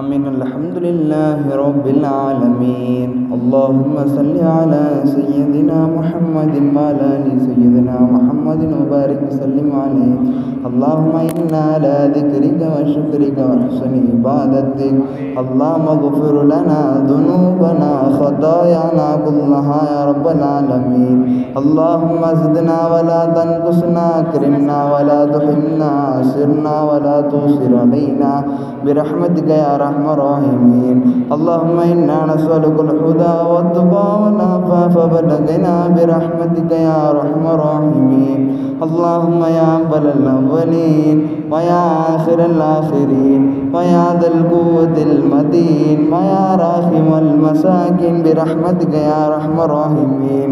آمين. الحمد لله رب العالمين. اللهم صل على سيدنا محمد وعلى آل سيدنا محمد وبارك وسلم عليه. اللهم إنا على ذكرك وشكرك وحسن عبادتك. اللهم اغفر لنا ذنوبنا خطايانا كلها يا رب العالمين. اللهم زدنا ولا تنقصنا، أكرمنا ولا تحرمنا، أسرنا ولا تؤثر علينا برحمتك يا أرحم الراحمين. اللهم إنا نسألك الهدى والتقى والعفاف والغنى برحمتك يا أرحم الراحمين. اللهم يا أول الأولين ويا آخر الآخرين ويا ذا القوة المتين ويا راحم المساكين برحمتك يا أرحم الراحمين.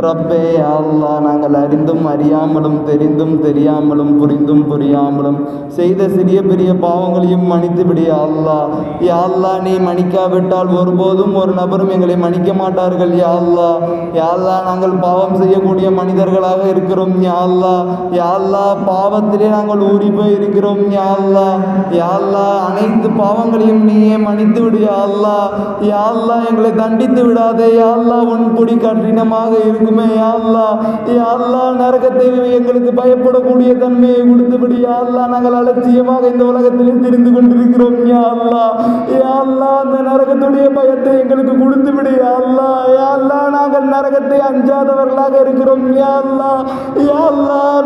ரப்பே யா அல்லாஹ், நாங்கள் அறிந்தும் அறியாமலும் தெரிந்தும் தெரியாமலும் புரிந்தும் புரியாமலும் செய்த சிறிய பெரிய பாவங்களையும் மன்னித்து விடு யா அல்லாஹ். யா அல்லாஹ், நீ மன்னிக்காவிட்டால் ஒருபோதும் ஒரு நபரும் எங்களை மன்னிக்க மாட்டார்கள் யா அல்லாஹ். யா அல்லாஹ், நாங்கள் பாவம் செய்யக்கூடிய மனிதர்களாக இருக்கிறோம் யா அல்லாஹ். யா அல்லாஹ், பாவத்திலே நாங்கள் ஊறி போய் இருக்கிறோம் யா அல்லாஹ். யா அல்லாஹ், அனைத்து பாவங்களையும் நீயே மன்னித்து விடு யா அல்லாஹ். யா அல்லாஹ், எங்களை தண்டித்து விடாதே யா அல்லாஹ். உன் பொடி கடினமாக இருக்குமே யா அல்லாஹ். யா அல்லாஹ், நரகத்தை எங்களுக்கு பயப்படக்கூடிய தன்மையை கொடுத்துவிடு யா அல்லாஹ். நாங்கள் அலட்சியமாக இந்த உலகத்திலே தெரிந்து கொண்டிருக்கிறோம் யா அல்லாஹ். யா அல்லாஹ், அந்த நரகத்துடைய பயத்தை எங்களுக்கு கொடுத்து விடு யா அல்லாஹ். யா அல்லாஹ், நாங்கள் நரகத்தை அஞ்சாதவர்களாக இருக்கிறோம் யா அல்லாஹ். யா அல்லாஹ்,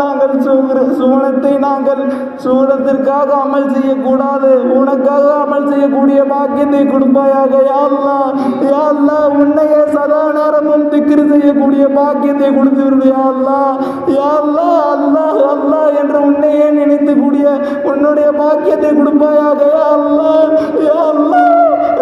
நாங்கள் சூழத்திற்காக அமல் செய்யக்கூடாது, உனக்காக அமல் செய்யக்கூடிய பாக்கியத்தை கொடுப்பாயாக யா அல்லாஹ். யா அல்லாஹ், உன்னையே சதா நேரமும் திக்ர் செய்யக்கூடிய பாக்கியத்தை கொடுத்து விடு யா அல்லாஹ். யா அல்லாஹ், அல்லாஹ் அல்லாஹ் என்று உன்னையே நினைத்துக்கூடிய உன்னுடைய பாக்கியத்தை கொடுப்பாயாக யா அல்லாஹ். யா அல்லாஹ்,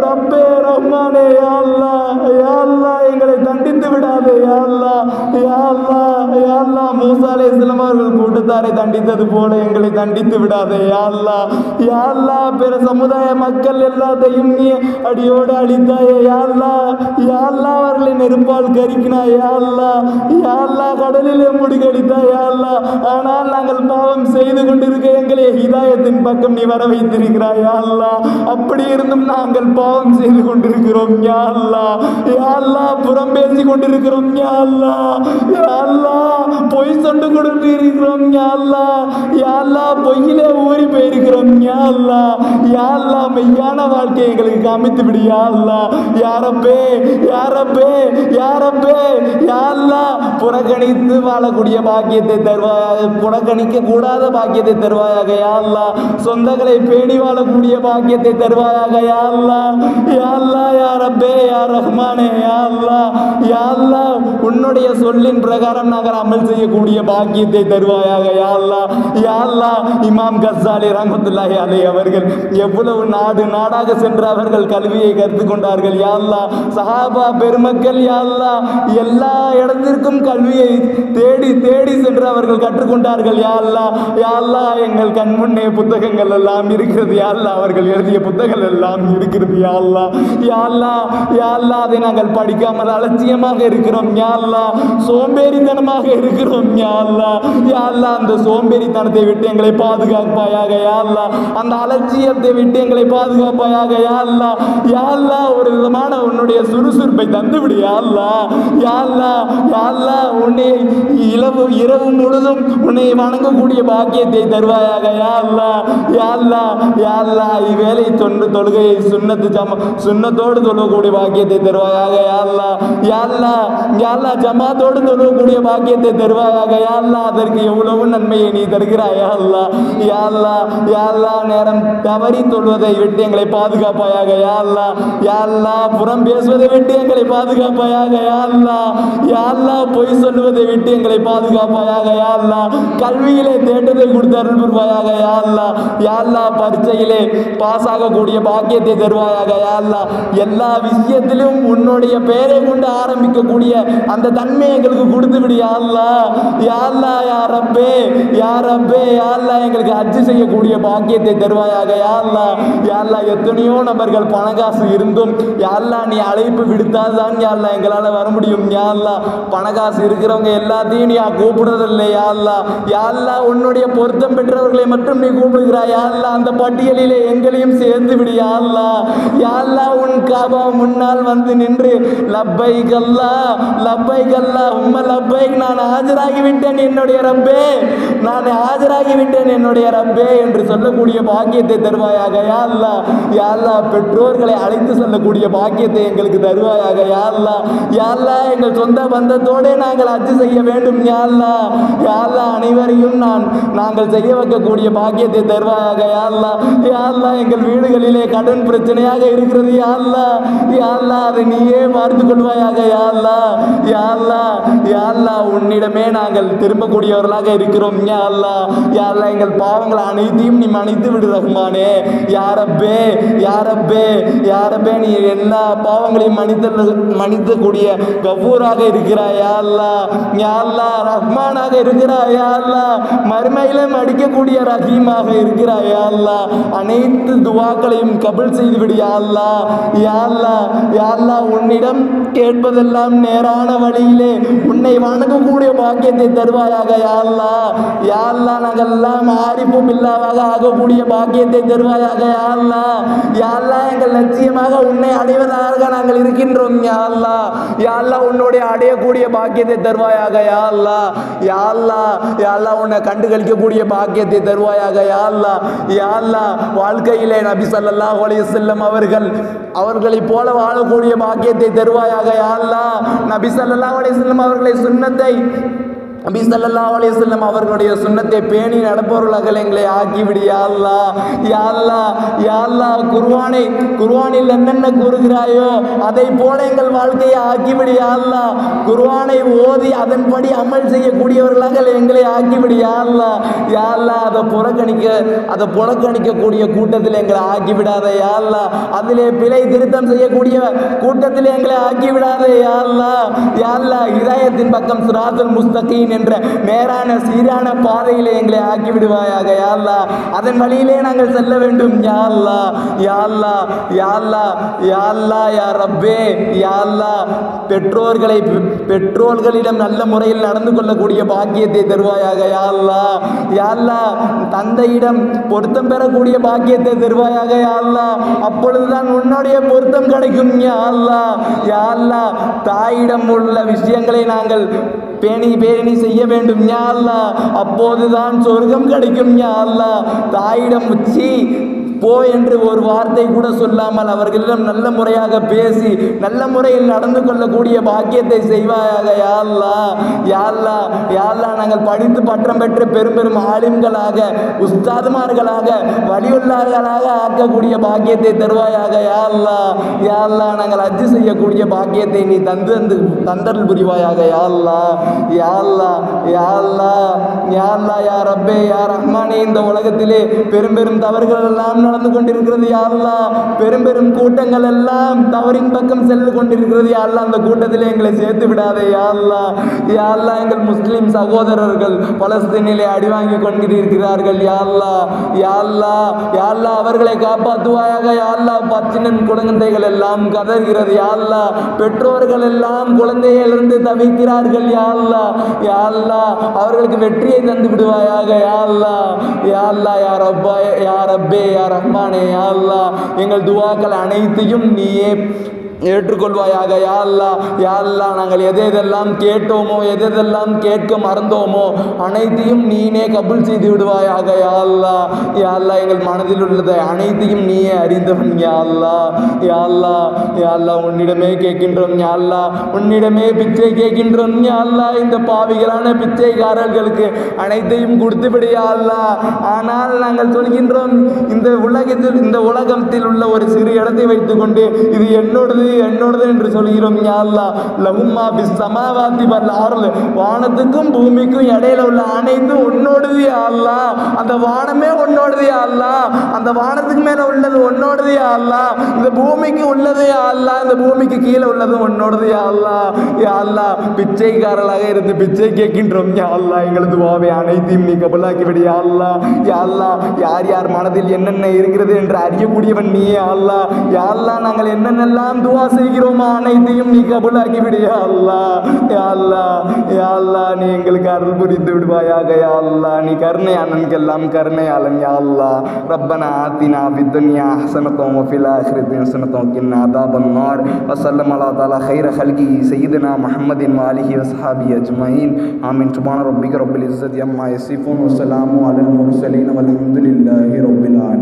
ரப்பே ரஹ்மானே யா அல்லாஹ். யா அல்லாஹ், எங்களை தண்டித்து விடாதே யா அல்லாஹ். யா அல்லாஹ், யா அல்லாஹ், மூசா அலைஹிஸ்ஸலாம் அவர்கள் கூட்டத்தாரை தண்டித்தது போல எங்களை தண்டித்து விடாதே யா அல்லாஹ். யா அல்லாஹ், பிற சமுதாய மக்கள் எல்லாத்தையும் நீ அடியோடு அழித்தாயே யா அல்லாஹ். யா அல்லாஹ், அவர்களை நெருப்பால் கரிக்கினாய் யா அல்லாஹ். யா அல்லாஹ், கடலிலே முடுகடித்தாய் யா அல்லாஹ். ஆனால் நாங்கள் பாவம் செய்து கொண்டிருக்க எங்களை ஹிதாயத்தின் பக்கம் நீ வர வைத்திருக்கிறாய் யா அல்லாஹ். அப்படி இருந்தும் நாங்கள் பாவம் செய்து கொண்டிருக்கிறோம் யா அல்லாஹ். யா அல்லாஹ், புறம் பேசி கொண்டிருக்கிறோம் யா அல்லாஹ். யா அல்லாஹ், பொய் சொண்டு கொண்டு இருக்கிறோம் யா அல்லாஹ். யா அல்லாஹ், பொய்யிலே ஊறி போயிருக்கிறோம் யா அல்லாஹ். யா அல்லாஹ், மெய்யான வாழ்க்கையை எங்களுக்கு காமித்து விடு யா அல்லாஹ். யா ரப்பே, யா ரப்பே, யா ரப்பே. யா அல்லாஹ், புறக்கணித்து வாழக்கூடிய பாக்கியத்தை தருவாயாக, புறக்கணிக்க கூடாத பாக்கியத்தை தருவாயாக யா அல்லாஹ். சொந்தங்களை பேணி வாழக்கூடிய பாக்கியத்தை தருவாயாக யா அல்லாஹ். யா அல்லாஹ், யா ரப்பே, யா ரஹ்மானே யா அல்லாஹ். யா அல்லாஹ், உன்னுடைய சொல்லின் பிரகாரம் நாங்கள் அமல் செய்யக்கூடிய பாக்கியத்தை தருவாயாக யா அல்லாஹ். யா அல்லாஹ், இமாம் கஸ்ஸாலி ரஹ்மத்துல்லாஹி அலைஹி அவர்கள் எவ்வளவு நாடு நாடாக சென்று அவர்கள் கல்வியை கற்றுக்கொண்டார்கள் யா அல்லாஹ். சஹாபா பெருமக்கள் யா அல்லாஹ் எல்லா இடத்திற்கும் கல்வியை தேடி தேடி சென்று அவர்கள் கற்றுக்கொண்டார்கள் யா அல்லாஹ். யா அல்லாஹ், எங்கள் கண் முன்னே புத்தகங்கள் எல்லாம் இருக்கிறது யா அல்லாஹ். அவர்கள் எழுதிய புத்தகங்கள் எல்லாம் இருக்கிறது யா அல்லாஹ். யா அல்லாஹ், யா அல்லாஹ், அதை நாங்கள் படிக்காமல் அலட்சியமாக இருக்கிறோம் யா அல்லாஹ். சோம்பேறித்தனமாக இருக்கிறோம் யா அல்லாஹ். யா அல்லாஹ், அந்த சோம்பேறித்தனத்தை விட்டு எங்களை பாதுகாப்பாயாக யா அல்லாஹ். அந்த அலட்சியத்தை விட்டு எங்களை பாதுகாப்பாயாக யா அல்லாஹ். யா அல்லாஹ், ஒரு விதமான உன்னுடைய சுறுசுறுப்பை தந்துவிடு யா அல்லாஹ். யா அல்லாஹ், யா அல்லாஹ், உன்னை இரவு முழுதும் உன்னை வணங்கக்கூடிய பாக்கியத்தை தருவாயாக யா அல்லாஹ். யா அல்லாஹ், யா அல்லாஹ், இவ்வேளை தொழுகையை சுன்னத்தோடு தொழுகக்கூடிய பாக்கியத்தை தருவாயாக யா அல்லாஹ். யா அல்லாஹ், யா அல்லாஹ், ஜமாத்தோடு தொழுகக்கூடிய பாக்கியத்தை தருவாயாக யா அல்லாஹ். அதற்கு எவ்வளவு நன்மையை நீ தருகிறாய் யா அல்லாஹ். யா அல்லாஹ், யா அல்லாஹ், நேரம் தவறி தொழுவதை விட்டு எங்களை பாதுகாப்பாயாக யா அல்லாஹ். யா அல்லாஹ், புறம் பேசுவதை விட்டு எங்களை பாதுகாப்பாயாக யா அல்லாஹ். யா அல்லாஹ், பொய் சொல்லுவதை விட்டு எங்களை பாதுகாப்பாயாக யா அல்லாஹ். கல்வியிலே தேட்டத்தை கொடுத்து அருள் புரிவாயாக யா அல்லாஹ். யா அல்லாஹ், பரீட்சையிலே பாஸ் ஆகக்கூடிய பாக்கியத்தை தருவாயாக யா அல்லாஹ். எல்லா விஷயத்திலும் உன்னுடைய பெயரை கொண்டு ஆரம்பிக்கக்கூடிய அந்த தன்மையை எங்களுக்கு கொடுத்து விடு யா அல்லாஹ். யா அல்லாஹ், யா ரப்பே, யா ரப்பே யா அல்லாஹ் எங்களுக்கு ஹஜ் செய்யக்கூடிய பாக்கியத்தை தருவாயாக. யா அல்லாஹ் யா அல்லாஹ் எத்தனையோ நபர்கள் பணக்காசு இருந்தும் யா அல்லாஹ் நீ அழைப்பு விடுத்தால் தான் யா அல்லாஹ் எங்களால் வர முடியும். யா அல்லாஹ் பணக்காசு இருக்கிறவங்க எல்லாத்தையும் நீ கூப்பிடுறதில்லை. யா அல்லாஹ் யா அல்லாஹ் உன்னுடைய பொருத்தம் பெற்றவர்களை மட்டும் நீ கூப்பிடுகிறாய். யா அல்லாஹ் அந்த பட்டியலிலே எங்களையும் சேர்ந்து விடு. யா அல்லாஹ் யா அல்லாஹ் உன் காபா முன்னால் வந்து நின்று லப்பைக் அல்லாஹ் லப்பைக் அல்லாஹும்ம லப்பைக், நான் ஆஜராகிவிட்டேன் என்னுடைய ரப்பே, நான் ஆஜராகிவிட்டேன் என்னுடைய ரப்பே என்று சொல்லக்கூடிய பாக்கியத்தை தருவாயாக. யா அல்லாஹ் யா அல்லாஹ் பெற்றோர்களை அழைத்து செல்லக்கூடிய பாக்கியத்தை எங்களுக்கு தருவாயாக. யா அல்லாஹ் யா அல்லாஹ் எங்கள் சொந்த பந்தத்தோடு நாங்கள் ஹஜ் செய்ய வேண்டும். யா அல்லாஹ் யா அல்லாஹ் அனைவரையும் நாங்கள் செய்ய வைக்கக்கூடிய பாக்கியத்தை தருவாயாக. யா அல்லாஹ் யா அல்லாஹ் எங்கள் வீடுகளிலே கடன் பிரச்சனையாக இருக்கிறது. யா அல்லாஹ் யா அல்லாஹ் அதை நீயே பார்த்து கொள்வாயாக. யா அல்லாஹ் யா அல்லாஹ் யா அல்லாஹ் உன்னிடமே நாங்கள் திரும்பக்கூடியவர்களாக இருக்கிறோம். யா அல்லாஹ் யா அல்லாஹ் எங்கள் பாவங்கள் அனைத்தையும் நீ மன்னித்து விடு ரஹ்மானே. யா ரப்பே யா ரப்பே யா ரப்பே நீ எல்லா பாவங்களையும் மன்னிக்கக்கூடிய கஃபூராக இருக்கிறாய். யா அல்லாஹ் யா அல்லாஹ் ரஹ்மானாக இருக்கிறாய். யா அல்லாஹ் மறுமையிலும் அடிக்கக்கூடிய ரஹீமாக இருக்கிறாய். யா அல்லாஹ் அனைத்து துவாக்களையும் கபூல் செய்து விடு. யா அல்லாஹ் யா அல்லாஹ் யா அல்லாஹ் உன்னிடம் கேட்பதெல்லாம் நேரான வழியிலே உன்னை வணங்கக்கூடிய பாக்கியத்தை தருவாயாக. யா அல்லாஹ் யா அல்லாஹ் நாங்கள் எல்லாம் ஆரிஃபு பில்லாவாக ஆகக்கூடிய பாக்கியத்தை தருவாயாக. யா அல்லாஹ் யா அல்லாஹ் எங்கள் லட்சியமாக உன்னை அடைவதாக நாங்கள் இருக்கின்றோம். யா அல்லாஹ் யா அல்லாஹ் உன்னுடைய அடையக்கூடிய பாக்கியத்தை தருவாயாக. யா அல்லாஹ் யா அல்லாஹ் யா அல்லாஹ் உன்னை கண்டுகளிக்கக்கூடிய பாக்கியத்தை தருவாயாக. யா அல்லாஹ் யா அல்லாஹ் வாழ்க்கையிலே நபி ஸல்லல்லாஹு அலைஹி வஸல்லம் அவர்களைப் போல வாழக்கூடிய பாக்கியத்தை தருவாயாக. யா அல்லாஹ் நபி ஸல்லல்லாஹு அலைஹி வஸல்லம் அவர்களை சுன்னத்தை நபி ஸல்லல்லாஹு அலைஹி வஸல்லம் அவர்களுடைய சுன்னத்தை பேணி நடப்பவர்களாக எங்களை ஆக்கிவிடு. யா அல்லாஹ் யா அல்லாஹ் யா அல்லாஹ் குர்ஆனில் என்னென்ன கூறுகிறாயோ அதை போல எங்கள் வாழ்க்கையை ஆக்கிவிடு. யா அல்லாஹ் குர்ஆனை ஓதி அதன்படி அமல் செய்யக்கூடியவர்களாக எங்களை ஆக்கிவிடு. யா அல்லாஹ் யா அல்லாஹ் அதை புறக்கணிக்கக்கூடிய கூட்டத்தில் எங்களை ஆக்கிவிடாத. யா அல்லாஹ் அதிலே பிழை திருத்தம் செய்யக்கூடிய கூட்டத்தில் எங்களை ஆக்கிவிடாத. யா அல்லாஹ் யா அல்லாஹ் ஹிதாயத்தின் பக்கம் சிராத்துல் முஸ்தகீம் என்ற நேரான சீரான பாதையிலே எங்களை ஆக்கி விடுவாயாக. யா அல்லாஹ் அதன் வழியிலே நாங்கள் செல்ல வேண்டும். யா அல்லாஹ் யா அல்லாஹ் யா அல்லாஹ் யா அல்லாஹ் யா ரப்பே யா அல்லாஹ் பெற்றோர்களிடம் நல்ல முறையில் நடந்து கொள்ளக்கூடிய பாக்கியத்தை தருவாயாக. யா அல்லாஹ் யா அல்லாஹ் தந்தையிடம் பொருத்தம் பெறக்கூடிய பாக்கியத்தை தருவாயாக. யா அல்லாஹ் அப்பொழுதுதான் உன்னுடைய பொருத்தம் கிடைக்கும். யா அல்லாஹ் யா அல்லாஹ் தாயிடம் உள்ள விஷயங்களை நாங்கள் பேணி செய்ய வேண்டும். யா அல்லாஹ் அப்போதுதான் சொர்க்கம் கிடைக்கும். யா அல்லாஹ் தாயிடம் உச்சி போ என்று ஒரு வார்த்தை கூட சொல்லாமல் அவர்களிடம் நல்ல முறையாக பேசி நல்ல முறையில் நடந்து கொள்ளக்கூடிய பாக்கியத்தை செய்வாயாக. யா அல்லாஹ் யா அல்லாஹ் யா அல்லாஹ் நாங்கள் படித்து பட்டம் பெற்று பெரும் ஆலிம்களாக உஸ்தாதுமார்களாக வலியுள்ளார்களாக ஆக்கக்கூடிய பாக்கியத்தை தருவாயாக. யா அல்லாஹ் யா அல்லாஹ் நாங்கள் ஹஜ் செய்யக்கூடிய பாக்கியத்தை நீ தந்தல் புரிவாயாக. யா அல்லாஹ் யா அல்லாஹ் யா அல்லாஹ் யா அல்லாஹ் யா ரப்பே யா ரஹ்மானே இந்த உலகத்திலே பெரும் தவறுகள் எல்லாம் நடந்து கொண்டிருக்கிறது. யா அல்லாஹ் பெரும் கூட்டங்கள் எல்லாம் தவறின் பக்கம் சென்று கொண்டிருக்கிறது. யா அல்லாஹ் அந்த கூட்டத்திலே எங்களை சேர்த்து விடாதே. யா அல்லாஹ் யா அல்லாஹ் எங்கள் முஸ்லிம் சகோதரர்கள் பலஸ்தீனிலே அடி வாங்கி கொண்டிருக்கிறார்கள். யா அல்லாஹ் யா அல்லாஹ் யா அல்லாஹ் அவர்களை காப்பாற்றுவாயாக. யா அல்லாஹ் பச்சினன் குழந்தைகள் எல்லாம் கதறுகிறது. யா அல்லாஹ் பெற்றோர்கள் எல்லாம் குழந்தைகளிலிருந்து தவிக்கிறார்கள். யா அல்லாஹ் யா அல்லாஹ் அவர்களுக்கு வெற்றியை தந்து விடுவாயாக. யா அல்லாஹ் யா அல்லாஹ் யா ரப்பே யா ரஹ்மானே யா அல்லாஹ் எங்கள் துஆக்கள் அனைத்தையும் நீயே ஏற்றுக்கொள்வாயாக. யா அல்லாஹ் யா அல்லாஹ் நாங்கள் எதெல்லாம் கேட்டோமோ எதெல்லாம் கேட்க மறந்தோமோ அனைத்தையும் நீனே கபூல் செய்து விடுவாயாக. யா அல்லாஹ் யா அல்லாஹ் எங்கள் மனதில் உள்ளதை அனைத்தையும் நீயே அறிந்தவன். யா அல்லாஹ் யா அல்லாஹ் யா அல்லாஹ் உன்னிடமே கேட்கின்றோம். யா அல்லாஹ் உன்னிடமே பிச்சை கேட்கின்றோம். யா அல்லாஹ் இந்த பாவிகளான பிச்சைக்காரர்களுக்கு அனைத்தையும் கொடுத்து விடு. யா அல்லாஹ் ஆனால் நாங்கள் சொல்கின்றோம் இந்த உலகத்தில் உள்ள ஒரு சிறு இடத்தை வைத்துக்கொண்டு இது என்னோடது என்னோடது என்று சொல்கிறோம் யா அல்லாஹ். லஹும்மா பிஸ் ஸமாவாதி வல் அர்ல், வானத்துக்கும் பூமிக்கும் இடையில உள்ள அனைத்தும் உன்னோடது யா அல்லாஹ். அந்த வானமே உன்னோடது யா அல்லாஹ், அந்த வானத்துக்கு மேல உள்ளது உன்னோடது யா அல்லாஹ், இந்த பூமிக்கு உள்ளது யா அல்லாஹ், இந்த பூமிக்கு கீழே உள்ளது உன்னோடது யா அல்லாஹ். யா அல்லாஹ், பிச்சைக்காரர்களாக இருந்து பிச்சை கேட்கின்றோம் யா அல்லாஹ். எங்களது துஆவை அனைத்தையும் நீ கபூலாக்கி விடு யா அல்லாஹ். யா அல்லாஹ், யார் யார் மனதில் என்னென்ன இருக்கிறது என்று அறியக்கூடியவன் நீ யா அல்லாஹ். யா அல்லாஹ், நாங்கள் என்னென்னலாம் துஆ செய்கிறோமோ அனைத்தையும் நீ கபூலாக்கி விடு யா அல்லாஹ். யா அல்லாஹ், யா அல்லாஹ், நீ எங்களுக்கு அருள் புரிந்து விடுவாயாக யா அல்லாஹ். நீ கருணையாளனுக்கெல்லாம் கருணையாளன் யா அல்லாஹ். ரப்பனா ஆத்தினா ஃபித் துன்யா ஹஸனத்தன் வ ஃபில் ஆখিরাতি ஹஸனத்தன் வ கின்னா அஸாபன் நார். வ ஸல்லல்லாஹு தஆலா கைர ஹல்கி சய்யிதுனா முஹம்மதின் வ ஆலிஹி வ ஸஹாபிஹி அஜ்மஈன். ஆமீன். சுப்ஹான ரப்பிக ரப்பில் இஸ்ஸத்தி அம்மா யசிஃபூன் வ ஸலாமு அலல் முர்ஸலீன் வல்ஹம்துலில்லாஹி ரப்பில் ஆலமீன்.